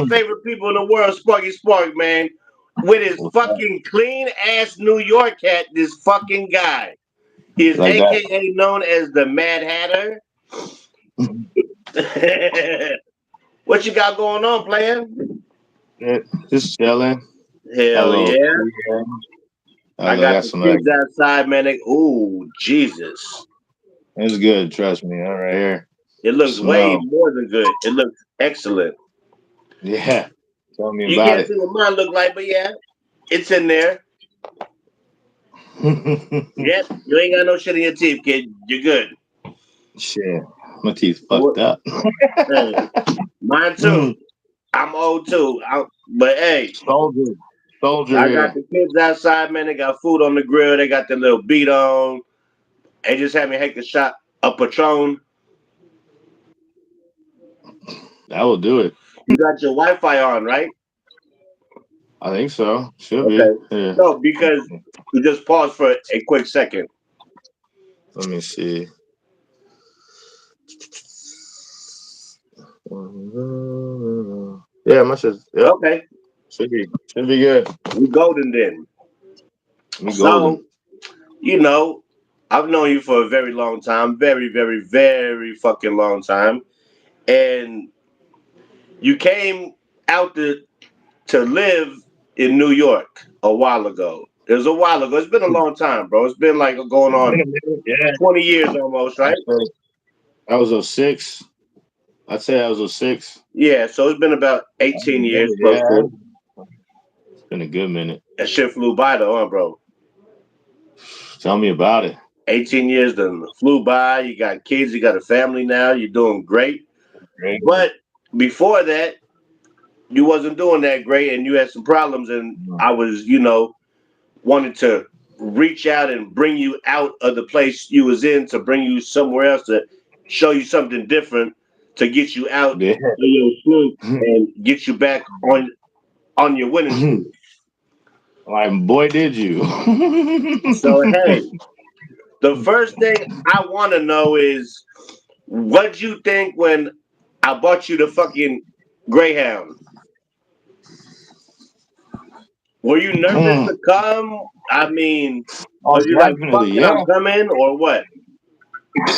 my favorite people in the world, Sparky Spark, man. With his What's that? fucking clean ass New York hat, this fucking guy. He is Like that? AKA known as the Mad Hatter. What you got going on, player? Yeah, just chilling. Got a Hell little. yeah. I I got got the some. kids outside, man. Ooh, Jesus. It's good. Trust me. All right here. It looks way Snow. more than good. It looks excellent. Yeah. Tell me You about can't it. see what mine look like, but yeah, it's in there. Yep, you ain't got no shit in your teeth, kid. You're good. Shit. My teeth What? fucked up. Hey, mine too. I'm old too. But hey, Soldier. Soldier I got here. the kids outside, man. They got food on the grill. They got their little beat on. They just had me take a shot of Patron. That will do it. You got your Wi-Fi on, right? I think so. Should be. Okay. Yeah. No, because you just pause for a quick second. Let me see. Yeah, my shit. Yep. Okay, Should be. Should be good. we golden then. We golden. So, you know, I've known you for a very long time, very, very, very fucking long time, and you came out to live in New York a while ago. It was a while ago. It's been a long time, bro. It's been like going It's been on a minute. Yeah. 20 years almost, I'd right? say that was '06. I'd say that was '06. Yeah, so it's been about 18 years, close Yeah. to. It's been a good minute. That shit flew by though, huh, bro? Tell me about it. 18 years done flew by. You got kids, you got a family now. You're doing great. Great. But before that, you wasn't doing that great and you had some problems. And I was, wanted to reach out and bring you out of the place you was in to bring you somewhere else to show you something different to get you out of Yeah. your swoop and get you back on your winning streak. Like, boy, did you. So hey, the first thing I want to know is what'd you think when I bought you the fucking Greyhound? Were you nervous Oh, to come? I mean, was you like, fuck definitely. it, Yeah. I'm coming, or what?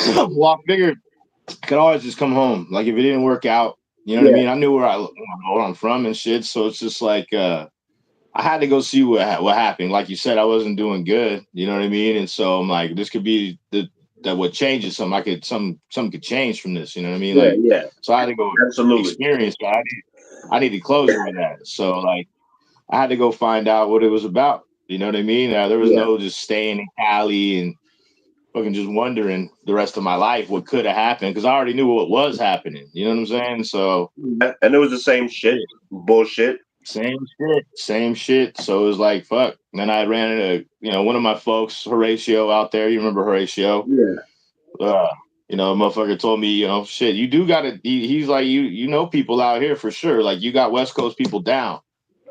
Well, I figured I could always just come home. Like, if it didn't work out, you know what I Yeah, mean? I knew where I'm from and shit. So it's just like, I had to go see what happened. Like you said, I wasn't doing good. You know what I mean? And so I'm like, this could be that what changes something. Something could change from this. You know what I mean? yeah, Like, yeah, so I had to go absolutely. experience. But I needed closure with that. So like, I had to go find out what it was about. You know what I mean? There was Yeah. no just staying in Cali and fucking just wondering the rest of my life what could have happened because I already knew what was happening. You know what I'm saying? So And it was the same shit, bullshit. same shit. Same shit. So it was like, fuck. Then I ran into, one of my folks, Horatio out there. You remember Horatio? Yeah, Uh, motherfucker told me, shit, you do gotta he's like, you know people out here for sure. Like you got West Coast people down,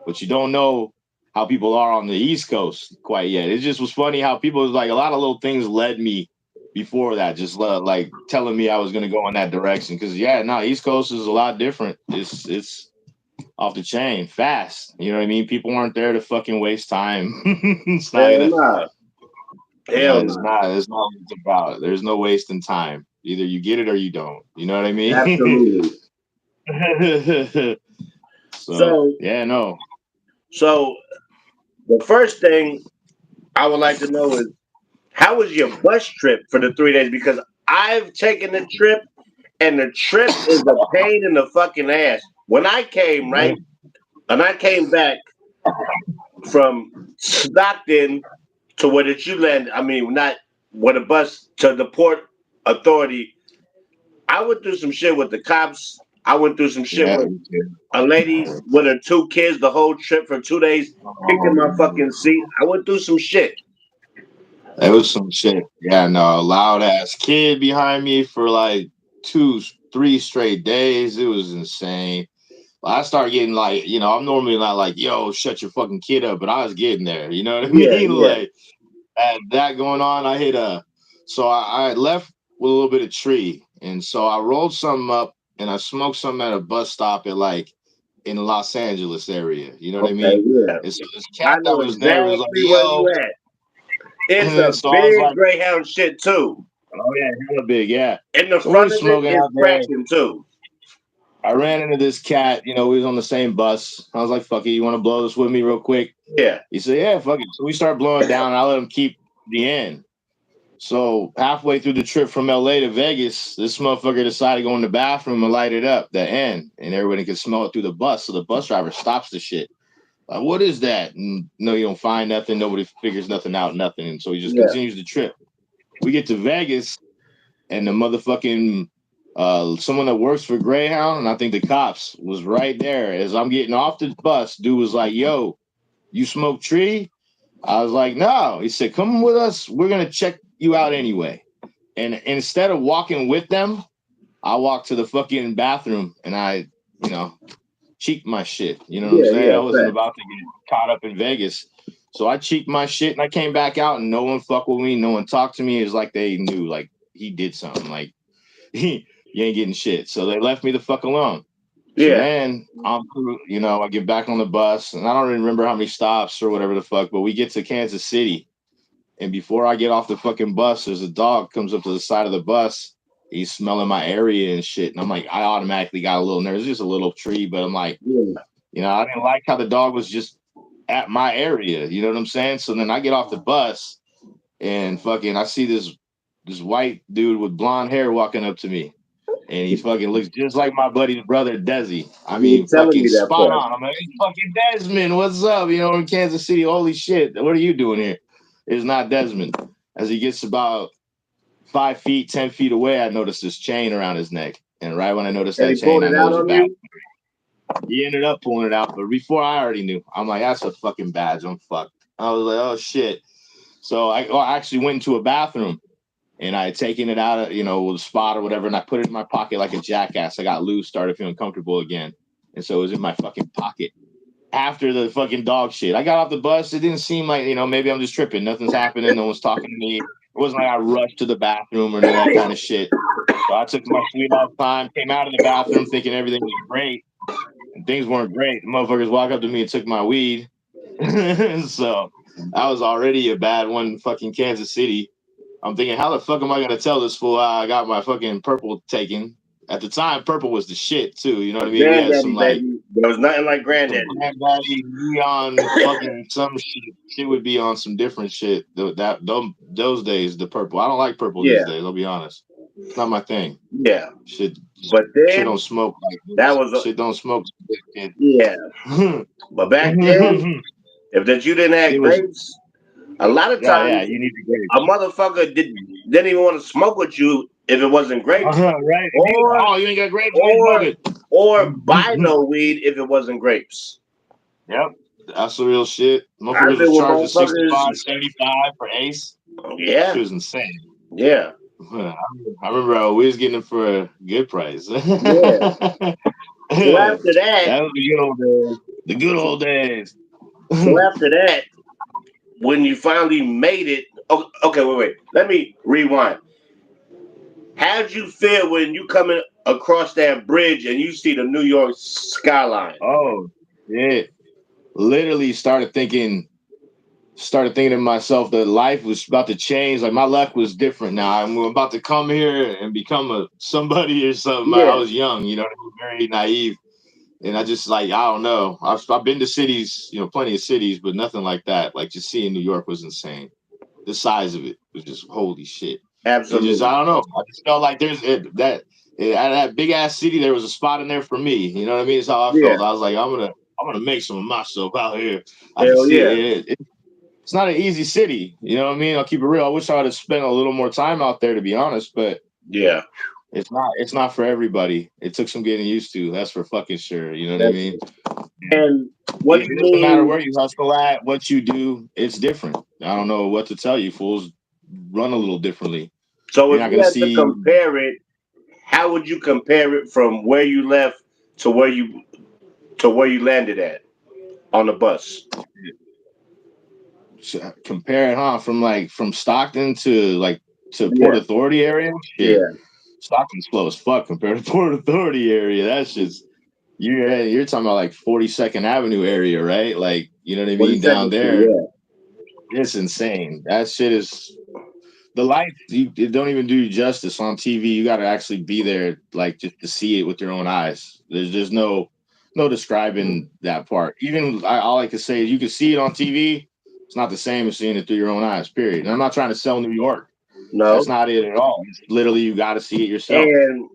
but you don't know how people are on the East Coast quite yet. It just was funny how people like a lot of little things led me before that, just like telling me I was gonna go in that direction. Cause yeah, no, East Coast is a lot different. It's off the chain, fast. You know what I mean? People aren't there to fucking waste time. It's not hell gonna. nah, Yeah, hell it's nah, not. It's not what it's about. There's no wasting time. Either you get it or you don't. You know what I mean? absolutely. So So, yeah, no. so the first thing I would like to know is how was your bus trip for the 3 days? Because I've taken the trip, and the trip is a pain in the fucking ass. When I came, right, and I came back from Stockton to where did you land? I mean, not where the bus to the port authority. I went through some shit with the cops. I went through some shit Yeah. with a lady with her two kids the whole trip for 2 days, kicking my fucking seat. I went through some shit. It was some shit. Yeah, no, loud ass kid behind me for like 3 straight days. It was insane. I started getting like, I'm normally not like, yo, shut your fucking kid up, but I was getting there. You know what I Yeah, mean? yeah. Like, had that going on. I hit so I left with a little bit of tree. And so I rolled something up and I smoked something at a bus stop at like in the Los Angeles area. You know what I Okay, mean? yeah. And so this I cat that know was there was like, exactly where yo. you at. It's a And so I was big like, Greyhound shit too. oh yeah, hella big, yeah. And the So we front was of it smoking is out there. cracking too. I ran into this cat, we was on the same bus. I was like, fuck it, you want to blow this with me real quick? Yeah. He said, yeah, fuck it. So we start blowing down, and I let him keep the end. So halfway through the trip from LA to Vegas, this motherfucker decided to go in the bathroom and light it up, the end, and everybody could smell it through the bus. So the bus driver stops the shit. Like, what is that? And no, you don't find nothing. Nobody figures nothing out, nothing. And so he just Yeah. continues the trip. We get to Vegas, and the motherfucking someone that works for Greyhound, and I think the cops was right there as I'm getting off the bus. Dude was like, "Yo, you smoke tree?" I was like, "No." He said, "Come with us. We're gonna check you out anyway." And instead of walking with them, I walked to the fucking bathroom and I, you know, cheeked my shit. You know what I'm Yeah, saying? yeah, I wasn't fact. about to get caught up in Vegas. So I cheeked my shit and I came back out and no one fucked with me. No one talked to me. It's like they knew like he did something. Like you ain't getting shit. So they left me the fuck alone. So Yeah. then I get back on the bus and I don't even remember how many stops or whatever the fuck, but we get to Kansas City. And before I get off the fucking bus, there's a dog comes up to the side of the bus. He's smelling my area and shit. And I'm like, I automatically got a little nervous. It's just a little tree, but I'm like, Yeah. I didn't like how the dog was just at my area. You know what I'm saying? So then I get off the bus and fucking I see this white dude with blonde hair walking up to me. And he fucking looks just like my buddy's brother, Desi. I You mean, were telling fucking me that spot part. on. I'm like, hey, fucking Desmond, what's up? In Kansas City, holy shit. What are you doing here? It's not Desmond. As he gets about 5 feet, 10 feet away, I noticed this chain around his neck. And right when I noticed And that he chain, pulled I it know it out was a on bad. you? He ended up pulling it out, but before I already knew, I'm like, that's a fucking badge. I'm fucked. I was like, oh shit. So I actually went into a bathroom and I had taken it out of, with a spot or whatever, and I put it in my pocket like a jackass. I got loose, started feeling comfortable again. And so it was in my fucking pocket after the fucking dog shit. I got off the bus. It didn't seem like, maybe I'm just tripping. Nothing's happening. No one's talking to me. It wasn't like I rushed to the bathroom or none of that kind of shit. So I took my sweet ass time, came out of the bathroom thinking everything was great. And things weren't great. The motherfuckers walked up to me and took my weed. So I was already a bad one, fucking Kansas City. I'm thinking, how the fuck am I gonna tell this fool I got my fucking purple taken? At the time, purple was the shit too. You know what I mean? We had some Granddaddy, like baby. There was nothing like some granddaddy. granddaddy neon fucking some shit. Shit would be on some different shit. Those days, the purple. I don't like purple these Yeah. days. I'll be honest. It's not my thing. Yeah. Shit, But shit then don't smoke like that this. was a Shit don't smoke. It, yeah. But back then, if that you didn't have it was. grapes, a lot of Oh yeah, times you need the a grapes. motherfucker didn't even want to smoke with you if it wasn't grapes. Right? Or Oh, you ain't got grapes. We ain't or or buy smoking. no weed if it wasn't grapes. Yep. That's the real shit. I've Motherfuckers been was with charging motherfuckers. 65, 75 for Ace. Shit Yeah. was insane. Yeah. I remember we was getting it for a good price. Yeah. That So after that, was the good old days. The good old days. so after that, when you finally made it, okay, wait. Let me rewind. How'd you feel when you coming across that bridge and you see the New York skyline? Oh, yeah. Literally started thinking to myself that life was about to change. Like my luck was different now. I'm about to come here and become a somebody or something. I Yeah, was young, very naive. And I just like I don't know. I've been to cities, plenty of cities, but nothing like that. Like just seeing New York was insane. The size of it was just holy shit. It just I absolutely. don't know. I just felt like out of that big ass city, there was a spot in there for me. You know what I mean? It's how I Yeah, felt. I was like, I'm gonna make some of myself out here. I can hell see yeah, it's not an easy city. You know what I mean? I'll keep it real. I wish I would have spent a little more time out there to be honest, but yeah. it's not for everybody. It took some getting used to. That's for fucking sure. You know what I That's mean? it. And what do It you doesn't matter mean? where you hustle at, what you do, it's different. I don't know what to tell you. Fools run a little differently. So You're if not you gonna had to see compare it, how would you compare it from where you left to where you landed at on the bus? compare it, huh? From Stockton to Port Yeah, Authority area. Shit, yeah, Stockton's slow as fuck compared to Port Authority area. That's just you're talking about like 42nd Avenue area, right? Like, you know what I mean? Down 42nd Street, there, yeah. it's insane. That shit is the lights. It don't even do you justice on TV. You got to actually be there, like just to see it with your own eyes. There's no describing that part. Even all I can say is you can see it on TV. It's not the same as seeing it through your own eyes. Period. And I'm not trying to sell New York. That's No. not it at all. It's literally you got to see it yourself. And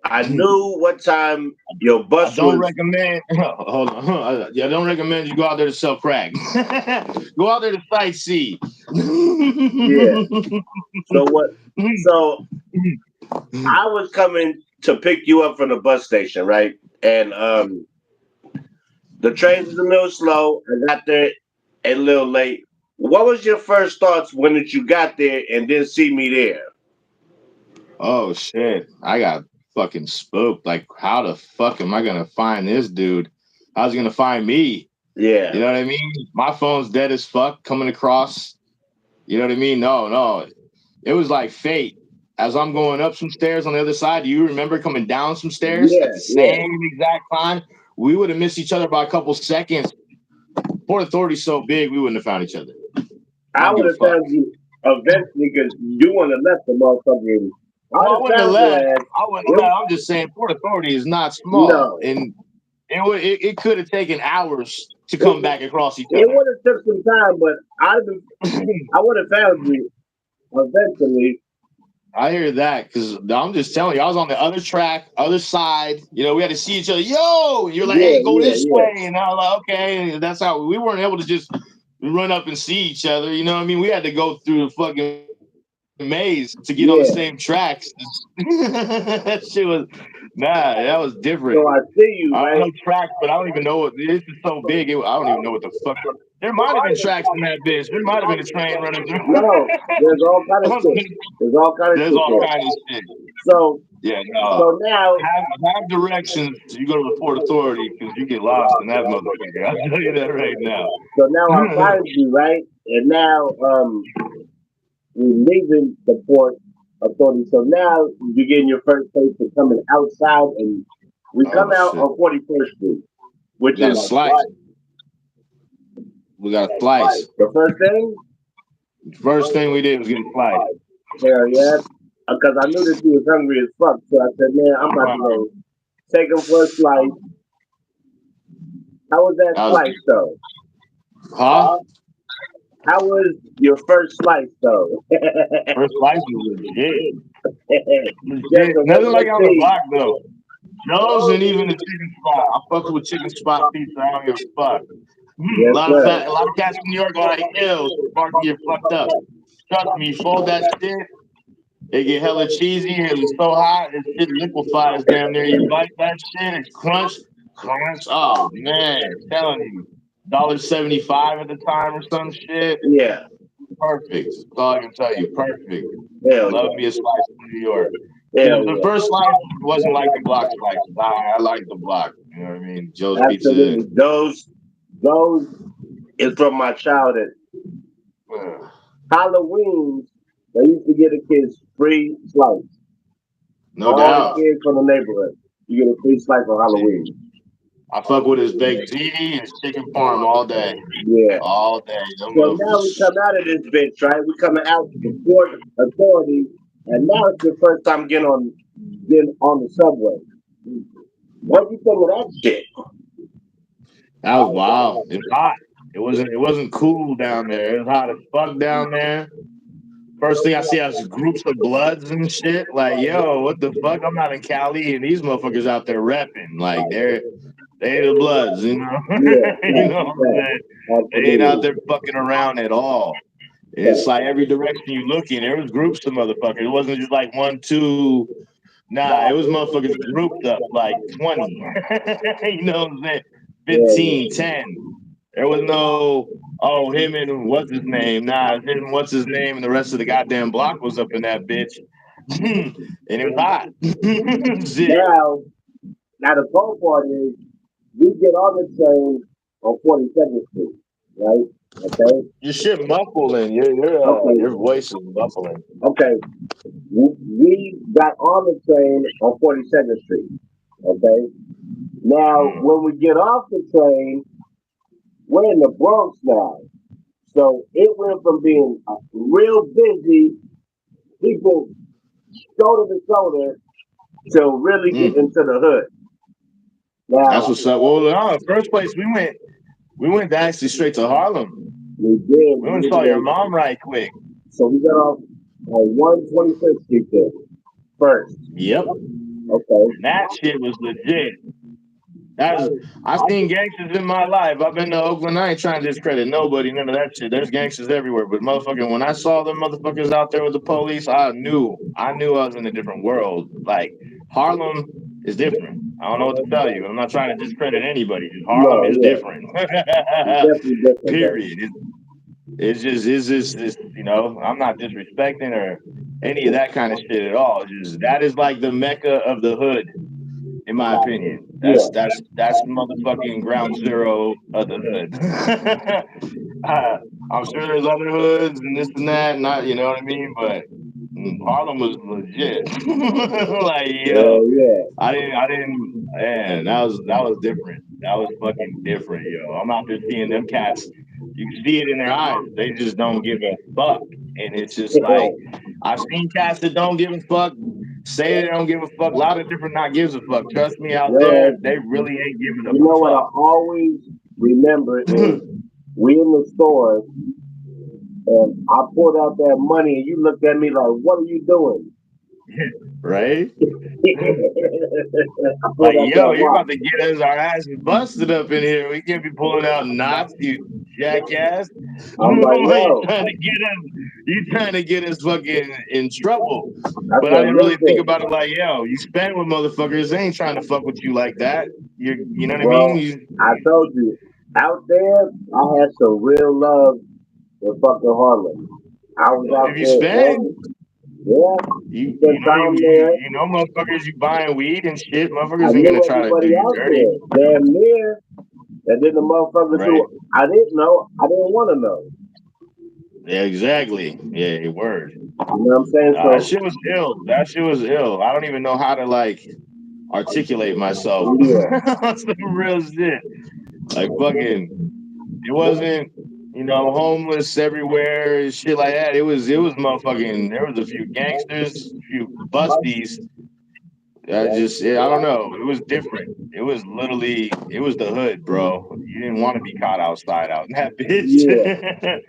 I knew what time your I bus don't was. recommend. Hold on. I don't recommend you go out there to sell crack. Go out there to sightsee. Yeah. So what? So I was coming to pick you up from the bus station, right? And the train was a little slow. I got there a little late. What was your first thoughts when you got there and didn't see me there? Oh shit! I got fucking spooked. Like, how the fuck am I gonna find this dude? How's he gonna find me? You Yeah. know what I mean? My phone's dead as fuck coming across. You know what I mean? No. It was like fate. As I'm going up some stairs on the other side, do you remember coming down some stairs Yeah. at the Yeah. same exact time? We would have missed each other by a couple seconds. Port Authority's so big, we wouldn't have found each other. I I don't would give a have fuck. found you eventually because you wouldn't have left the motherfucker. I No, would I have wouldn't have found your left. ass. I wouldn't have It, left. I'm just saying Port Authority is not small. no. And it could have taken hours to come It, back across each it would have took some time, but other. I would have found you eventually. I hear that because I'm just telling you, I was on the other track, other side. You know, we had to see each other. Yo, and you're like, Yeah, hey, go yeah, this yeah. way, and I was like, okay. And that's how we weren't able to just run up and see each other. You know what I mean? We had to go through the fucking maze to get on the same Yeah. tracks. That shit was that was different. So I see I you, know right? tracks, but I don't even know what this is so big. I don't even know what the fuck. There might have been tracks in that bitch. There might have been a train running No, there's all kind of through. shit. There's all kind of There's shit all there. kinds of shit. So, Yeah, no. so now, Have directions. You go to the Port Authority because you get lost in that motherfucker. I'll tell you that right now. so now I find you, right? And now, we're leaving the port authority. So now you're getting your first place for coming outside, and we come Oh out shit. on 41st Street, which We got is a slice. We got a slice. the first thing. First thing we did was get a slice. Hell yeah, because I knew that you was hungry as fuck. So I said, man, I'm about to go take him for a slice. How was that That was slice though? huh? How was your first slice though? First slice was legit. Just Legit. a Nothing regular like on the thing. block though. Joe's and even the chicken spot. I fucks with chicken spot pizza. I don't give a fuck. A Yes, lot of sir. a lot of cats from New York are like, ew, Sparky, you're fucked up. Trust me, you fold that shit, it get hella cheesy and it's so hot, it shit liquefies damn near. You bite that shit, it's crunch. Oh man, telling you. $1.75 at the time or some shit. Yeah. Perfect. That's all I can tell you. Perfect. Hell Love yeah. me a slice from New York. Hell The yeah. first slice wasn't like the block slices. I like the block. You know what I mean? Joe's Pizza. Absolutely. Those is from my childhood. Halloween, they used to get the kids free slice. No All the doubt. kids from the neighborhood, you get a free slice on Halloween. I fuck with his baked ziti and chicken parm all day. Yeah. All day. Them So now we motherfuckers. come out of this bitch, right? We coming out to the Port Authority, and now it's the first time getting on the subway. What do you think of that shit? That was wild. It was hot. It wasn't cool down there. It was hot as fuck down there. First thing I see is groups of bloods and shit. Like, yo, what the fuck? I'm not in Cali and these motherfuckers out there repping. Like they the bloods, you know. Yeah, You know what I'm saying? They ain't out absolutely. there fucking around at all. It's like every direction you look in, there was groups of motherfuckers. It wasn't just like one, two. Nah, it was motherfuckers grouped up like 20. You know what I'm saying? Yeah, 15, yeah. 10. There was no, oh, him and what's his name? Nah, him and what's his name and the rest of the goddamn block was up in that bitch. And it was hot. Shit. Now the cold part is we get on the train on 42nd Street, right? Okay, Your shit muffling. okay, Your voice is muffling. okay. We got on the train on 42nd Street, okay? Now, Mm. when we get off the train, we're in the Bronx now. So it went from being real busy, people shoulder to shoulder, to really Mm. getting into the hood. That's Now, what's up. Well, no, first place we went actually straight to Harlem. We went and saw your we mom right quick. so we got off on 125th Street there first. Yep. Okay. And that shit was legit. That's I've seen gangsters in my life. I've been to Oakland. I ain't trying to discredit nobody, none of that shit. There's gangsters everywhere. But motherfucking when I saw them motherfuckers out there with the police, I knew I was in a different world. Like Harlem is different. I don't know what to tell you. I'm not trying to discredit anybody. Just Harlem No, is yeah. different. It's definitely different though. Period. It's just I'm not disrespecting or any of that kind of shit at all. It's just that is like the mecca of the hood in my opinion. That's Yeah. that's that's motherfucking ground zero of the hood. I'm sure there's other hoods and this and that, not you know what I mean, but Harlem was legit. Like yo, Hell yeah. I didn't, man. That was different. That was fucking different, yo. I'm out there seeing them cats. You can see it in their eyes. They just don't give a fuck, and it's just like I've seen cats that don't give a fuck say they don't give a fuck. A lot of different not gives a fuck. Trust me, out there, Well, they really ain't giving you know what I a always remember is fuck. we in the store and I pulled out that money and you looked at me like, what are you doing? Right? I pulled Like, out that yo, you're watch. about to get us our asses busted up in here. We can't be pulling out knots, you jackass. I'm like, you yo, trying to get us you trying to get us fucking in trouble. I But I said, didn't really think listen, about it like, yo, you spend with motherfuckers, they ain't trying to fuck with you like that. You know what I mean? well, I told you, out there, I had some real love for fucking Harlem. I was out If you there, spend, yeah, you spent you know you, time you there. you know motherfuckers you buying weed and shit, I motherfuckers ain't knew gonna try to do everybody you out dirty. there, damn near. And then the motherfuckers Right. who I didn't know, I didn't want to know. Yeah, exactly. Yeah, word. You know what I'm saying? That So, shit was ill. That shit was ill. I don't even know how to like articulate myself. yeah, That's some real shit. Like fucking, it wasn't, homeless everywhere and shit like that. It was motherfucking. There was a few gangsters, a few busties. I don't know. It was different. It was literally, it was the hood, bro. You didn't want to be caught outside out in that yeah. bitch.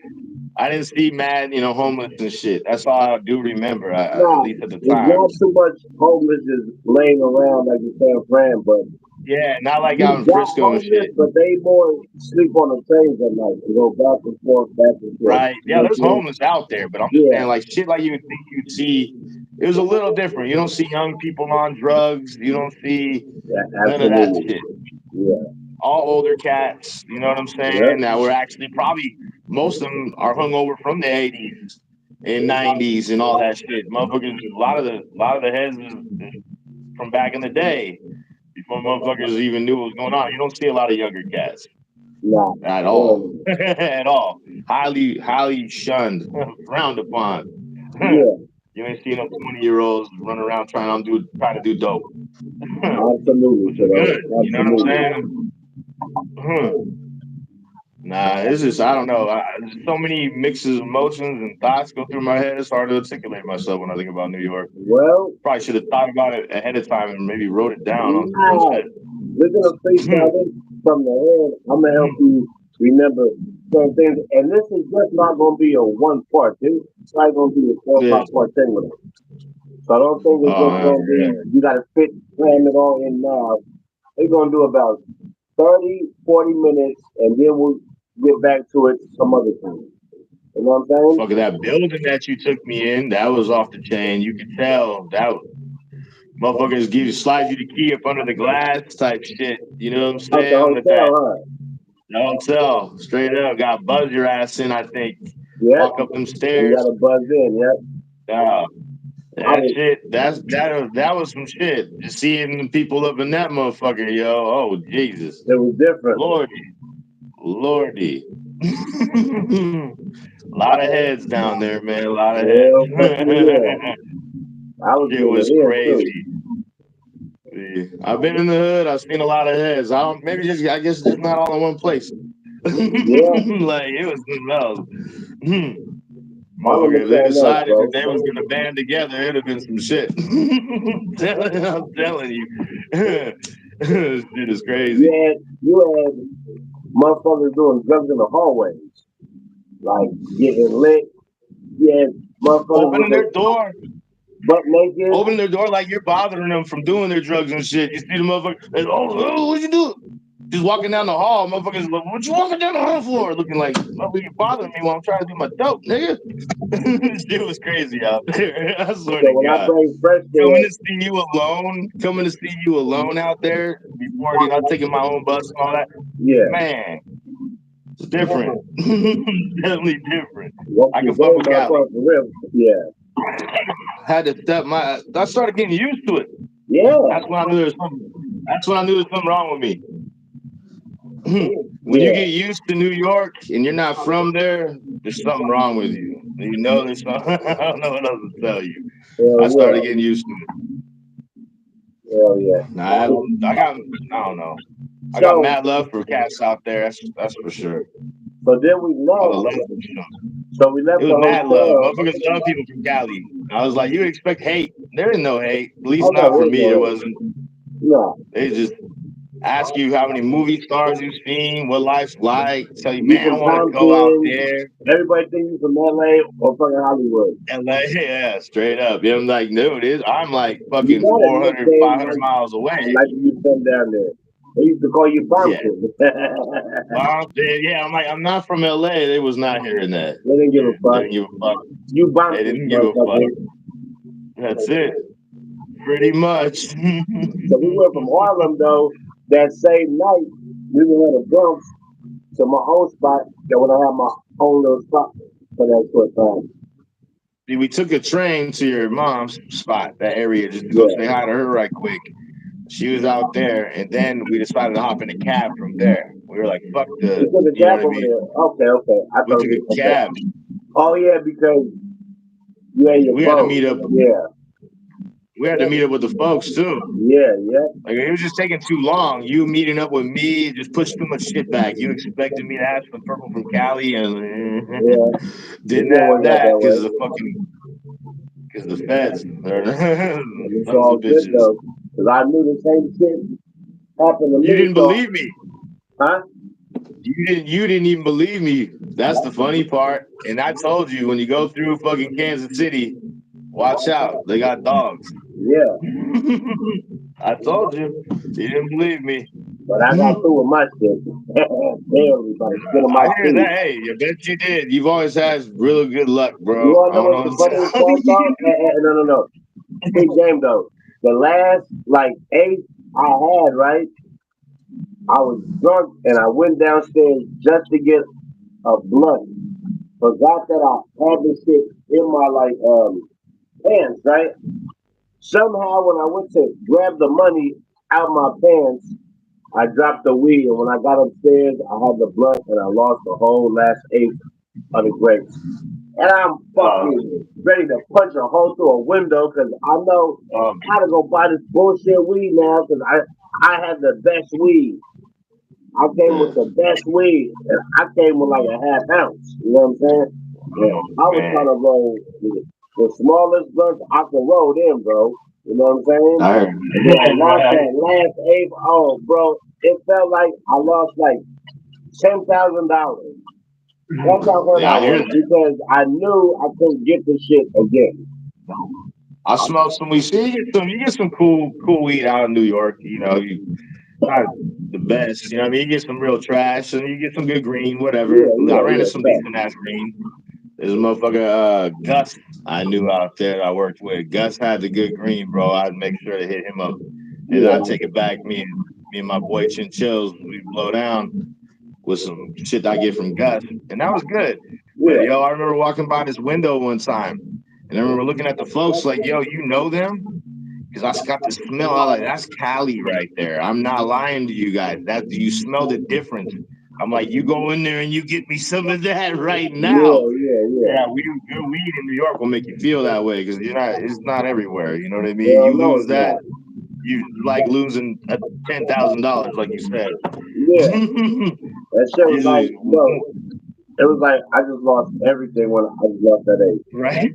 I didn't see mad, homeless and shit. That's all I do remember, at Nah, least at the there's time. not too much homeless just laying around like you saying, friend, but Yeah, not like out you in got Frisco and homeless, shit. but they more sleep on the trains at night and go back and forth, back and forth. Right. You Yeah, know what there's I'm saying? homeless out there, but I'm just Yeah, saying, like, shit like you would think you'd see. It was a little different. You don't see young people on drugs. You don't see yeah, none of that absolutely. shit. Yeah, All older cats, you know what I'm yep. saying? That were actually probably, most of them are hungover from the 80s and 90s and all that shit. Motherfuckers, a lot of the heads is from back in the day before motherfuckers even knew what was going on. You don't see a lot of younger cats Nah, at hell all, no. at all. Highly, highly shunned, frowned upon. Yeah, You ain't seen no 20-year-olds run around trying to do dope, absolutely, which is kiddo. good. You know what I'm Absolutely. saying? Nah, it's just I don't know. There's so many mixes of emotions and thoughts go through my head. It's hard to articulate myself when I think about New York. Well, Probably should have thought about it ahead of time and maybe wrote it down on some real nah, shit. we're gonna freestyle this from the head. I'm gonna help you remember certain things, and this is just not gonna be a one part. This is probably gonna be a four or Yeah. five part thing with it. So I don't think it's just Oh gonna be you gotta fit cram it all in now. We're gonna do about 30, 40 minutes, and then we'll get back to it some other time. You know what I'm saying? fuck that building that you took me in, that was off the chain. You could tell that motherfuckers slide you the key up under the glass type shit. You know what I'm At the saying? With that hotel, huh? hotel, straight up, got buzz your ass in. I think Yep. walk up them You stairs. gotta buzz in. Yep. Uh, I that was. shit, that was some shit. Just seeing people up in that motherfucker, yo. Oh Jesus, It was different. lordy, lordy. A lot of heads down there, man. A lot of Well, fucking heads. yeah. I was Shit getting was it in too. crazy. Yeah. I've been in the hood. I've seen a lot of heads. I don't. Maybe just. I guess just not all in one place. Like Yeah, it was something else. Harlem is Motherfucker, if they something else, decided that bro. they was gonna band together, it'd have been some shit. I'm telling you, this shit is crazy. You had motherfuckers doing drugs in the hallways, like getting lit. You had motherfuckers with Opening their their door, butt naked. opening their door like you're bothering them from doing their drugs and shit. You see the motherfucker, like, oh, what you do? Just walking down the hall, motherfuckers like, what you walking down the hall for? Looking like, motherfucker, you bothering me while I'm trying to do my dope, nigga. This shit was crazy out there. I swear So to when I God. bring fresh Coming there, to see you alone, coming to see you alone out there before you know taking my own bus and all that, yeah, man, it's different. Definitely different. what's I the can fuck game with Cali. across the river? Yeah, Had to step my. I started getting used to it. yeah, That's when I knew there was something. That's when I knew there was something wrong with me. When you yeah, get used to New York and you're not from there, there's something wrong with you. You know there's something. I don't know what else to tell you. I hell started yeah, getting used to it. hell yeah. I got. I don't know. I got So, mad love for cats out there. That's for sure. so then we I would left. love to show. So we It left was the mad love. hotel. Motherfuckers love people from Cali. I was like, you expect hate? There is no hate. At Oh least no, not for there's me. There no, wasn't. no. They just ask you how many movie stars you've seen, what life's like. Tell you, You man, I from want to go out Compton? there. Everybody think you from LA or fucking Hollywood. LA, yeah, straight up. Yeah, I'm like, dude, I'm like You fucking got a 400, nickname 500 miles away. like you from down there. They used to call you Yeah. Bumpkin. Well, yeah, I'm like, I'm not from LA. They was not hearing that. They didn't give a They fuck. didn't give a fuck. You They Bumpkin, didn't give a fuck. motherfucker. That's it. Pretty much. So we went from Harlem though. That same night, we went to Bronx to my own spot. That when I had my own little spot for that short time. See, we took a train to your mom's spot, that area, just to go Yeah, say hi to her right quick. She was out there, and then we decided to hop in a cab from there. We were like, fuck we the, took a you know cab what I over mean? there. Okay, okay. I We thought took we a okay. cab. Oh yeah, because you had your We had to boat. meet up. Yeah, We had to meet up with the folks too. yeah, yeah. Like it was just taking too long. You meeting up with me just pushed too much shit back. You expected me to have some purple from Cali and Yeah, it didn't didn't have work out that that because way. of the fucking because the feds. They're It's sons all of good bitches. though, because I knew the same shit happened to You me. didn't So, believe me. huh? You didn't even believe me. That's the funny part. And I told you when you go through fucking Kansas City, watch out. They got dogs. Yeah, I told you. You didn't believe me. but I got through with my shit barely by the skin of my I hear teeth. that. Hey, I bet you did. You've always had really good luck, You bro. wanna I know don't what's know the what to funniest tell part you. though? No, no, no. Big game though. The last like eight I had, right? I was drunk and I went downstairs just to get a blunt. Forgot that I had this shit in my like pants, right? Somehow when I went to grab the money out my pants, I dropped the weed, and when I got upstairs, I had the blunt, and I lost the whole last eighth of the grapes. And I'm Uh, fucking ready to punch a hole through a window because I know um, I gotta go buy this bullshit weed now because I had the best weed. I came with yeah. the best weed, and I came with like a half ounce. You know what I'm saying? Yeah, Oh I was man, trying to roll the smallest blunts I could roll them, bro. You know what I'm saying? I heard And then I lost right. that last eighth. Oh, bro, it felt like I lost like $10,000. That's how hurt Yeah, I I hear was that. because I knew I couldn't get the shit again. I smell some weed. See, you get some cool weed out in New York. You know, not the best. You know what I mean? You get some real trash and you get some good green, whatever. Yeah, I yeah, ran into yeah, some fact. decent ass green. There's a motherfucker, Gus, I knew out there I worked with. Gus had the good green, bro. I'd make sure to hit him up. And then Yeah, I'd take it back. Me and my boy Chin Chills, we blow down with some shit I get from Gus. And that was good. But yeah, yo, I remember walking by this window one time and I remember looking at the folks like, yo, you know them? Because I got the smell. I like that's Cali right there. I'm not lying to you guys. That you smell the difference. I'm like, you go in there and you get me some of that right now. yeah, yeah, yeah. Yeah, good weed in New York will make you feel that way because you're not. It's not everywhere. You know what I mean? Hell You no, lose it's that, not. you like losing $10,000, like you said. Yeah, that shit was like, Usually, yo, it was like I just lost everything when I just left that age. right?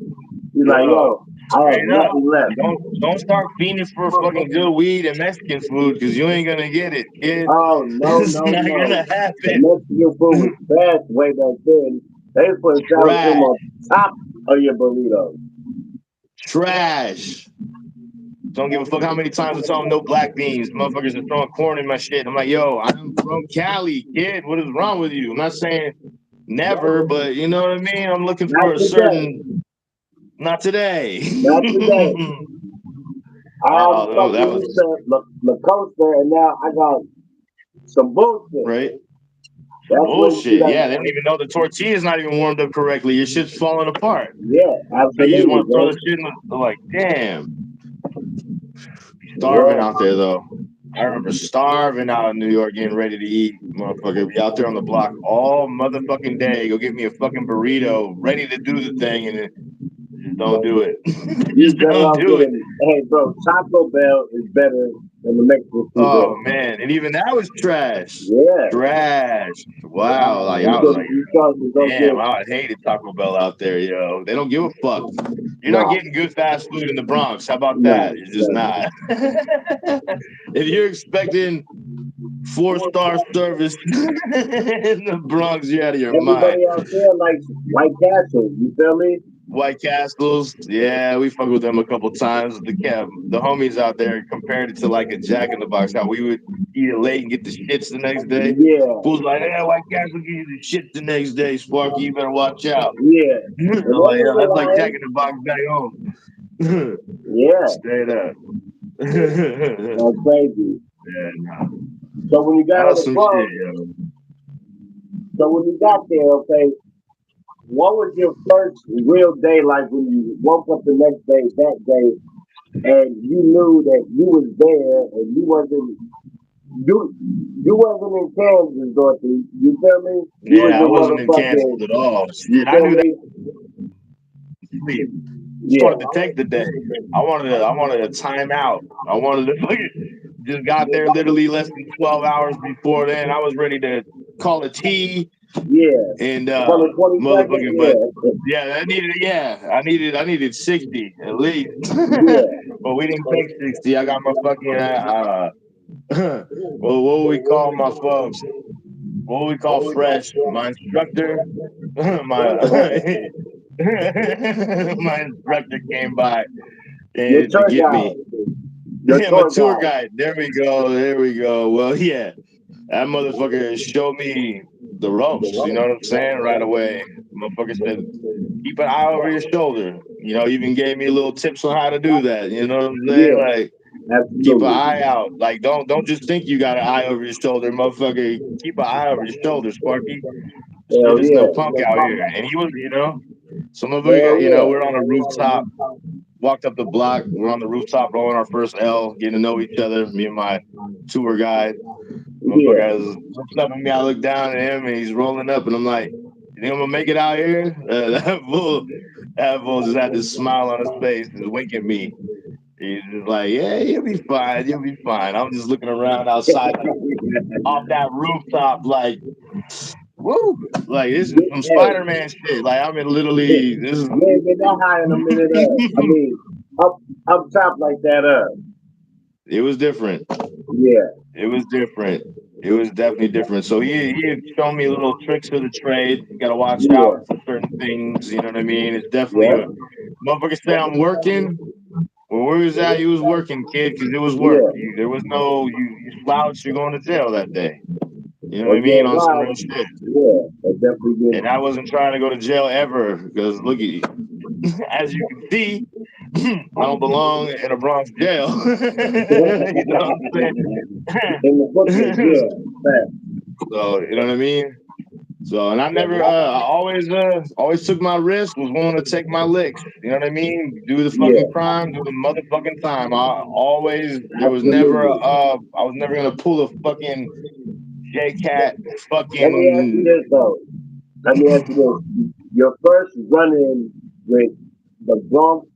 He's like, Yo, yo, I have straight up. nothing left. Don't start fiending for fucking good weed and Mexican food because you ain't gonna get it, kid. Oh no, It's no, not no. gonna The happen. Mexican food was bad way back then. They put sour cream Trash, on top of your burrito. trash. Don't give a fuck how many times I tell them no black beans. Motherfuckers are throwing corn in my shit. I'm like, yo, I'm from Cali, kid. What is wrong with you? I'm not saying never, but you know what I mean? I'm looking Not for a today. certain, not today. Not today. I'm Oh, no, fucking that used was to La Costa, and now I got some bullshit. right. That's when you see Bullshit. Yeah, they don't that. even know the tortilla's not even warmed up correctly. Your shit's falling apart. Yeah, So you just absolutely, want to throw bro. the shit in the like, damn. Starving Well, out there though. I remember starving out in New York, getting ready to eat. Motherfucker, be out there on the block all motherfucking day. Go get me a fucking burrito, ready to do the thing, and then just don't do it. you Just better don't off do it. getting. Hey, bro, Taco Bell is better than the Mexican food Oh there. man, and even that was trash. Yeah, Trash. Wow. Like I was like, you choices don't damn, get. I hated Taco Bell out there, yo. They don't give a fuck. You're not Nah, getting good fast food in the Bronx. How about nah, that? You're just nah. not. If you're expecting 4-star service in the Bronx, you're out of your mind. Everybody out there likes White Castle. You feel me? White Castles, yeah, we fucked with them a couple times. The homies out there compared it to like a Jack in the Box. How we would eat it late and get the shits the next day. Yeah, Fools like, yeah, White Castle give you the shit the next day, Sparky. You better watch out. yeah. I'm And like, they yeah, ain't that's like Jack lying. in the Box back home. Yeah, Straight up. Yeah, that's crazy. nah. So when you got That on was the some shit, phone, yo. so when you got there, okay, what was your first real day like when you woke up the next day, that day, and you knew that you was there and you you wasn't in Kansas, Dorothy. You feel me? You was Yeah, I in wasn't in Kansas motherfucking. at all. You Shit, I feel knew that. me? Sleep. Just Yeah, wanted to take the day. I wanted a timeout. I wanted to fucking just got there literally less than 12 hours before then. I was ready to call a T yeah. and On the 22nd, motherfucking but yeah, yeah, I needed 60 at least. yeah. But we didn't take 60. I got my fucking well, what would we call my folks? What would we call fresh? My instructor, my my instructor came by Your and to tour get me. guide, your Yeah, my tour tour guide. guide. There we go. There we go. Well, yeah, that motherfucker showed me the ropes. You know what I'm saying? Right away. Motherfucker said, keep an eye over your shoulder. You know, even gave me little tips on how to do that. You know what I'm saying? Yeah, Like, keep an absolutely. eye out. Like, don't just think you got an eye over your shoulder, motherfucker. Keep an eye over your shoulder, Sparky. Shit Hell is no yeah. punk out here. And he was, some of Hell it, yeah. we're on a rooftop, walked up the block, we're on the rooftop rolling our first L, getting to know each other, me and my tour guide. Yeah. Motherfucker looks up at me, I look down at him, and he's rolling up, and I'm like, you think I'm gonna make it out here? That fool just had this smile on his face, just winking at me. He's just like, yeah, you'll be fine, you'll be fine. I'm just looking around outside off that rooftop, like, woo, like this is some Hey, Spider-Man shit. Like I'm in literally, this is you ain't get that high in a minute. I mean, up up top like that. it was different. Yeah, It was different. It was definitely different. So he had shown me little tricks of the trade. You gotta watch out yeah, for certain things. You know what I mean? It's definitely yeah, a motherfucker say I'm working. Well, where was that? You was working, kid, because it was work. yeah. There was no you slouch, you're going to jail that day. You know what Or I mean? get On some robbed. real shit. Yeah, they definitely And I wasn't trying to go to jail ever because look at you. As you can see, I don't belong in a Bronx jail. You know what I'm saying? in the booklet. Yeah, fact. So you know what I mean. So and I never, I always took my risk. Was willing to take my licks. You know what I mean? Do the fucking Yeah, crime, do the motherfucking time. I always, there was never, absolutely. I was never gonna pull a fucking J Cat Let me ask you fucking. this though. Let me ask you this. Your first run-in with the Bronx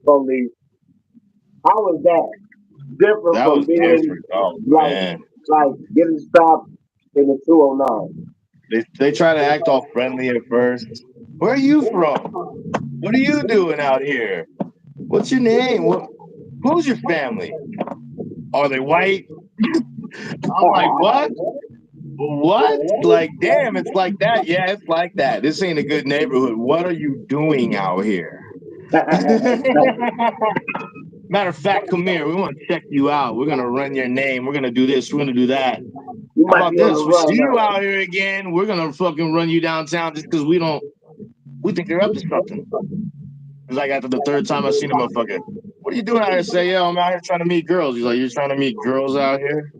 police, how was that? different That from was being different. Oh like man. like getting stopped in the 209. They try to act all friendly at first. Where are you from? What are you doing out here? What's your name? Who's your family? Are they white? I'm like, what? What? Like, damn, it's like that. Yeah, it's like that. This ain't a good neighborhood. What are you doing out here? Matter of fact, come here. We want to check you out. We're gonna run your name. We're gonna do this. We're gonna do that. You How might about be on the this? We see run you now. out here again. We're gonna fucking run you downtown just because we don't. We think you're up to something. It's like after the third time I seen the motherfucker. What are you doing out here? Say, yo, I'm out here trying to meet girls. He's like, you're trying to meet girls out here?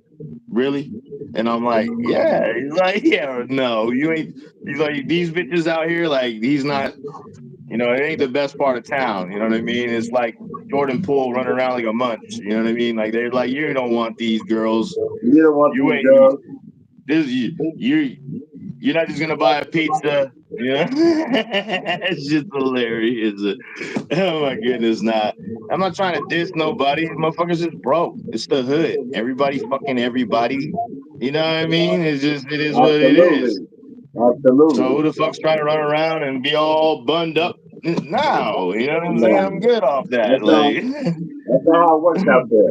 Really? And I'm like, yeah. He's like, yeah or no. You ain't. He's like, these bitches out here, like, he's not. It ain't the best part of town. You know what I mean? It's like Jordan Poole running around like a munch. You know what I mean? Like they're like, you don't want these girls. You don't want You these ain't you, girls. this you're not just gonna buy a pizza. Yeah, it's just hilarious. Oh my goodness, nah. I'm not trying to diss nobody. Motherfuckers just broke. It's the hood. Everybody fucking everybody. You know what I mean? It is what it is. Absolutely. So who Absolutely. the fuck's trying to run around and be all bunned up? No, you know what I'm saying? I'm No. good off that. That's not Like, that's not how it works out there.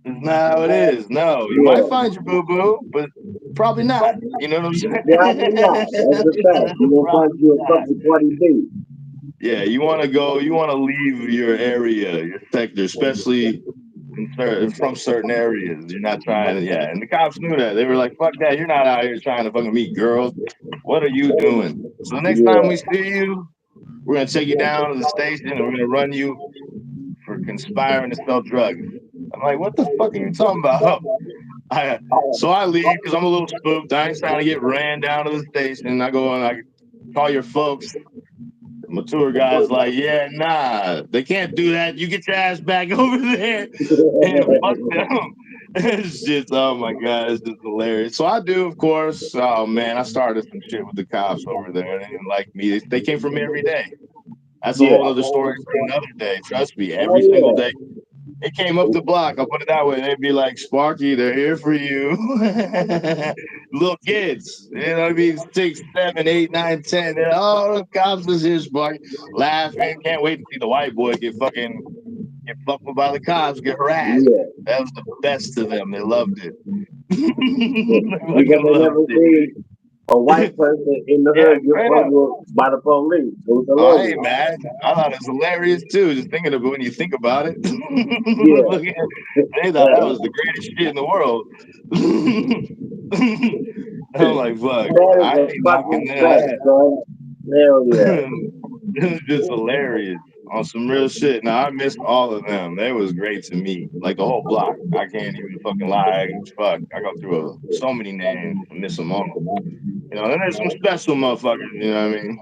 it's not how it is. No, you might Yeah. find your boo boo, but probably not. You know what I'm Probably not. That's saying? the fact. You're gonna find Probably you a not. couple Cardi B. Yeah, you want to go. You want to leave your area, your sector, especially from certain areas. You're not trying to. Yeah, and the cops knew that. They were like, "Fuck that! You're not out here trying to fucking meet girls. What are you doing?" So the next time we Yeah. see you, we're gonna take you down to the station and we're gonna run you for conspiring to sell drugs. I'm like, what the fuck are you talking about? I so I leave because I'm a little spooked. I ain't trying to get ran down to the station. I go and I call your folks. My tour guide's like, yeah, nah, they can't do that. You get your ass back over there and fuck them. It's just, oh my god, it's just hilarious. So I do, of course. Oh man, I started some shit with the cops over there. They didn't like me. They came for me every day. That's a Yeah. whole other story for another day. Trust me, Oh every single yeah. day. It came up the block. I'll put it that way. They'd be like, Sparky, they're here for you. Little kids, you know what I mean? 6, 7, 8, 9, 10. Oh, the cops is here, Sparky. Laughing. Can't wait to see the white boy get fucked with by the cops, get harassed. Yeah. That was the best of them. They loved it. They Because fucking they loved never it. seen a white person in the Yeah, hood get straight fucked up. with by the police. It was Oh, hey, hilarious. man. I thought it was hilarious, too, just thinking of it when you think about it. Yeah. They thought that was the greatest shit in the world. I'm like, fuck, That is I a ain't knocking fucking none of fact, that. son. Hell yeah. It was just hilarious on some real shit. Now I missed all of them. They was great to me. Like the whole block. I can't even fucking lie. Fuck, I go through so many names. I miss them all. Then there's some special motherfuckers. You know what I mean?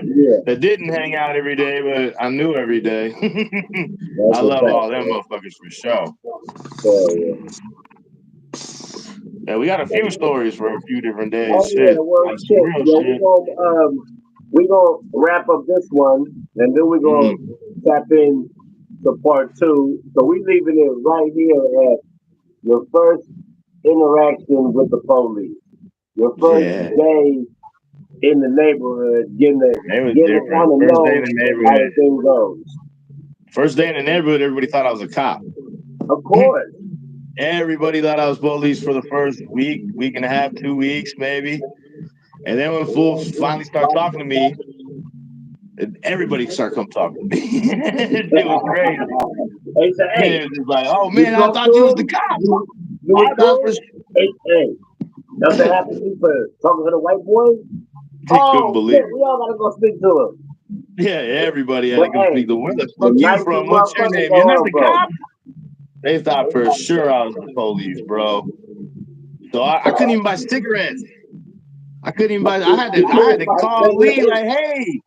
Yeah. That didn't hang out every day, but I knew every day. That's I a love all fact, them man. motherfuckers for sure. Hell yeah. Yeah, we got a few stories for a few different days. Oh yeah, Shit, well on some shit. real Yo, shit. we gonna wrap up this one and then we're gonna Mm-hmm. tap in to part two. So we leaving it right here at your first interaction with the police. Your first Yeah, day in the neighborhood, it was getting to different. kind of First day in know the how the neighborhood. thing goes. First day in the neighborhood, everybody thought I was a cop. Of course. Everybody thought I was police for the first week, week and a half, 2 weeks maybe. And then when fools finally start talking to me, everybody start come talking to me. It was crazy. They say, hey, It was just like, oh you man, I talk thought you was to the him? cop. You I was thought for cool? Hey, that's what happened to me for talking to the white boy? He couldn't Oh believe shit, it. we all gotta go speak to him. Yeah, everybody had But to go hey, speak to where the the fuck you nicest from? What's your motherfuckers name? You're know not her, the bro. cop? They thought for sure I was the police, bro. So I couldn't even buy cigarettes. I couldn't even buy. You I had couldn't to fight call Lee cigarettes? like, hey,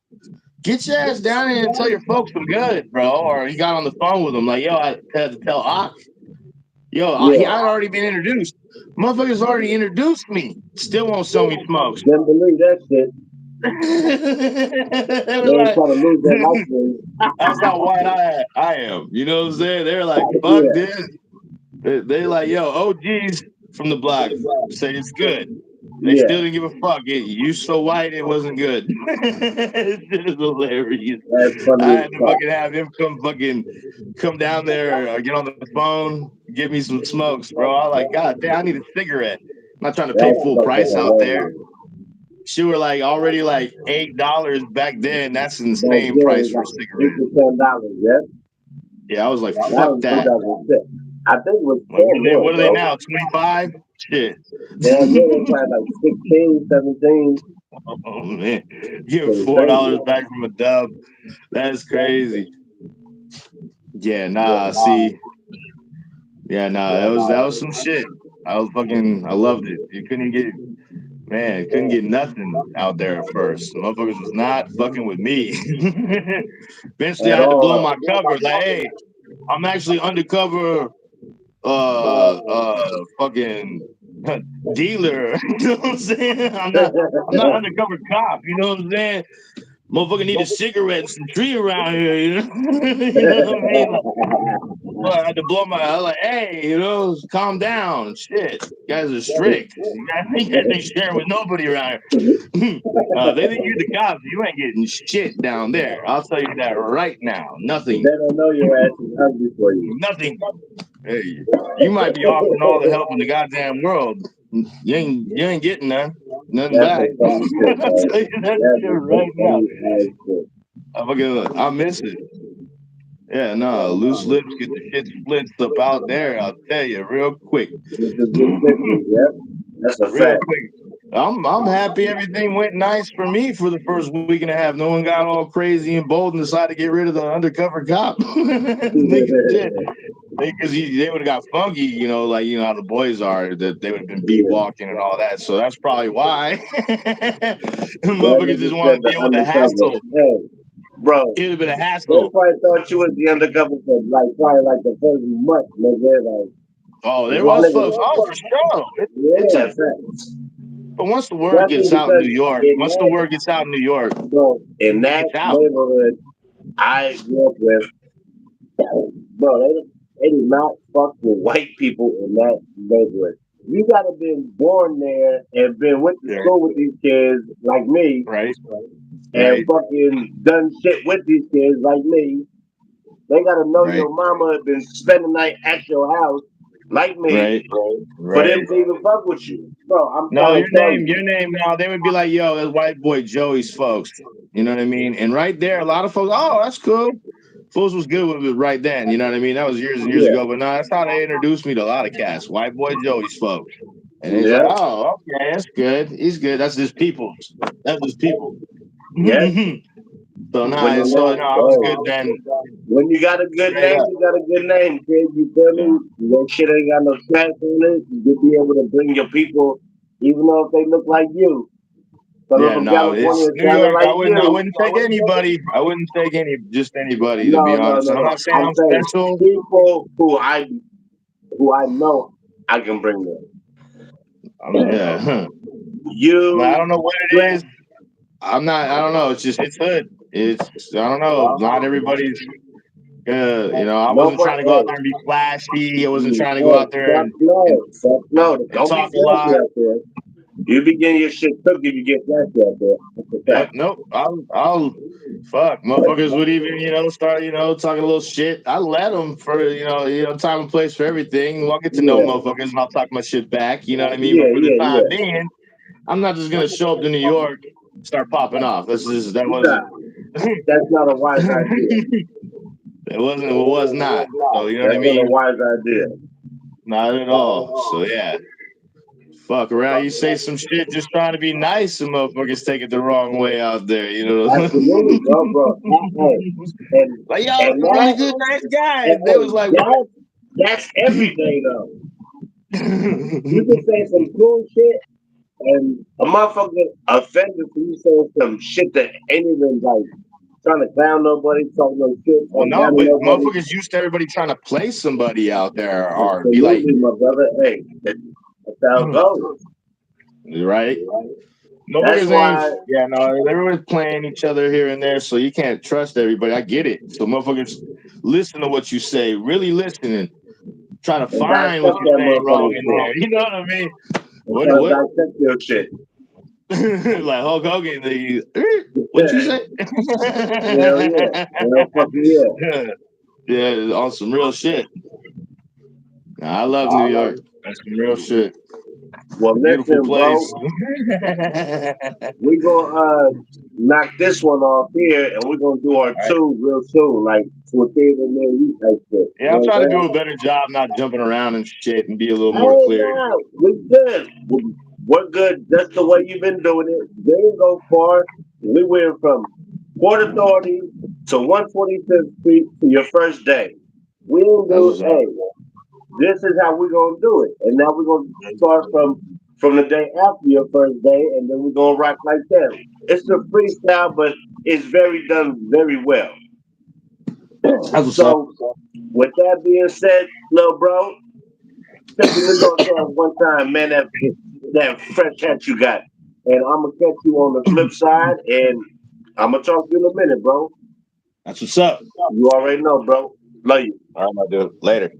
get your ass down here and tell your folks I'm good, bro. Or he got on the phone with him like, yo, I had to tell Ock. Yo, he Yeah, I'd already been introduced. Motherfuckers already introduced me. Still won't sell me smokes. didn't believe that shit. They They were ain't like, trying to lose that license. that's how white I am. You know what I'm saying? They're like, fuck Yeah, this. They like, yo, OGs from the block say it's good. They Yeah, still didn't give a fuck. You so white, it wasn't good. This shit is hilarious. that's funny I as had to fuck. fucking have him come down there, get on the phone, give me some smokes, bro. I was like, God damn, I need a cigarette. I'm not trying to pay That's full fucking price out there. hilarious. She were like already like $8 back then. That's Back insane then, price it for a was like cigarette. $8 to $10. Yeah, Yeah, I was like, that fuck was that. 2006. I think it was Like, 10 more, what are they bro. now? 25? Shit. Damn near, they probably like 16, 17. Oh man, getting Pretty $4 crazy. back from a dub. That's crazy. Yeah, Yeah, nah. See, yeah, nah. That was some shit. I loved it. You couldn't get couldn't get nothing out there at first. Motherfuckers was not fucking with me. Eventually, I at had to blow all. my cover. Like, hey, I'm actually undercover. Fucking dealer. You know what I'm saying? I'm not undercover cop. You know what I'm saying? Motherfucker need a cigarette and some tree around here. You know, you know what I mean? Like, well, I had to blow my. I was like, hey, calm down. Shit, you guys are strict. You guys ain't sharing with nobody around here. They think you're the cops. You ain't getting shit down there. I'll tell you that right now. They Nothing. don't know your ass is hungry for you. Nothing. Hey, you might be offering all the help in the goddamn world. You ain't getting none. Nothing That's back. some funny shit, I'll man. tell you that That's shit some right now. funny ass shit. I miss it. Yeah, no, loose lips get the shit splits up out there. I'll tell you real quick. This is good quickly, yep. That's a Real fact. quick. I'm happy everything went nice for me for the first week and a half. No one got all crazy and bold and decided to get rid of the undercover cop. Niggas did. Because they would have got funky, like how the boys are, that they would have been beat Yeah. walking and all that. So that's probably why. That Motherfuckers nigga just want said to the deal with the undercover. hassle. Hey, bro, It would have been a they hassle. probably thought you was the undercover for like probably like the first month, nigga. Like, Oh, there this was nigga, folks. Oh, for sure. It's yeah, a fact. but once the word Especially gets out in because New York, in once the that, word gets out in New York, bro, in that it's out. neighborhood I grew up with, bro, they do not fuck with white people in that neighborhood. You gotta been born there and been went to Yeah. school with these kids like me Right. and Right. fucking done shit with these kids like me. They gotta know Right. your mama had been spending the night at your house like me, Right. bro, for them Right. to even fuck with you. Bro, I'm No, trying your to tell name, you. your name. No, they would be like, "Yo, that's white boy Joey's folks." You know what I mean? And right there, a lot of folks. Oh, that's cool. Fools was good with it right then. You know what I mean? That was years and years Yeah. ago. But no, that's how they introduced me to a lot of cats. White boy Joey's folks. And he's like, Yeah. "Oh, okay, that's good. He's good. That's his people. That's his people." Yes. So When nah, they so know, no, I was bro. good then. When you got a good Straight name, up. you got a good name, kid. You feel Yeah. me? Your shit ain't got no scratch on it. You'll be able to bring your people, even though if they look like you. Some of Yeah, them no, it's Californians New sounding York. like I you. wouldn't take anybody. I wouldn't take just anybody to No, be no, honest. no, And I'm no. not saying I'm I'm saying special. people who I know I can bring them. Yeah. I You, don't know what it Brett, is. I'm not. I don't know. It's just it's hood. It's I don't know. Not everybody's. I wasn't nobody, trying to go hey, out there and be flashy. I wasn't trying to go hey, out there fuck and and, no, fuck no. and Don't be talk a flashy lot. out there. You be getting your shit cooked if you get flashy out there. That's a Yep. fact. Nope. I'll fuck motherfuckers would even start talking a little shit. I let them for time and place for everything. Well, I'll get to know Yeah, motherfuckers and I'll talk my shit back. You know what I mean? But yeah, for the yeah, time yeah. being, I'm not just gonna show up to New York, start popping off. That Nah, wasn't. that's not a wise idea. It was not. So you know what I That's not a mean? wise idea. Not at all. So yeah. Fuck around, you say some shit just trying to be nice, and motherfuckers take it the wrong way out there, you know. Absolutely, bro. Hey, and Like, yo, and it's a really that, good, nice guy. and And they was hey, like, what? that's every day though. You can say some cool shit, and a motherfucker offended for you saying some shit that ain't even like trying to clown nobody, talk no shit, Well, talk no, down to but nobody. motherfuckers used to everybody trying to play somebody out there or be like, Absolutely, my brother. Hey, that's how it goes. right? That's Motherfuckers ain't, why. yeah, no, everyone's playing each other here and there, so you can't trust everybody. I get it. So motherfuckers listen to what you say, really listening. try to And find what dissect you're that saying wrong motherfucking in shit. there. You know what I mean? I'm What trying to what dissect your shit. like Hulk Hogan, what you say? Hell yeah. Hell fucking yeah. Yeah, on some real shit. Nah, I love New All York. right. That's some real shit. Well, Beautiful listen, place. bro. We're gonna knock this one off here, and we're gonna do our All right. two real soon, like within the near you type shit. You Yeah, I'm know trying to do what a better job not jumping around and shit and be a little I'm saying? more Hey, clear. now we good. We're good. Just the way you've been doing it. They didn't go far. We went from Port Authority to 145th Street to your first day. We didn't That's do. what's up. Hey, this is how we're gonna do it, and now we're gonna start from the day after your first day, and then we're gonna rock like that. It's a freestyle, but it's very done very well. That's what's up. So, with that being said, little bro, take the New York ass one time, man. That fresh hat you got, and I'm gonna catch you on the flip side, and I'm gonna talk to you in a minute, bro. That's what's up. You already know, bro. Love you. All right, my dude. Later.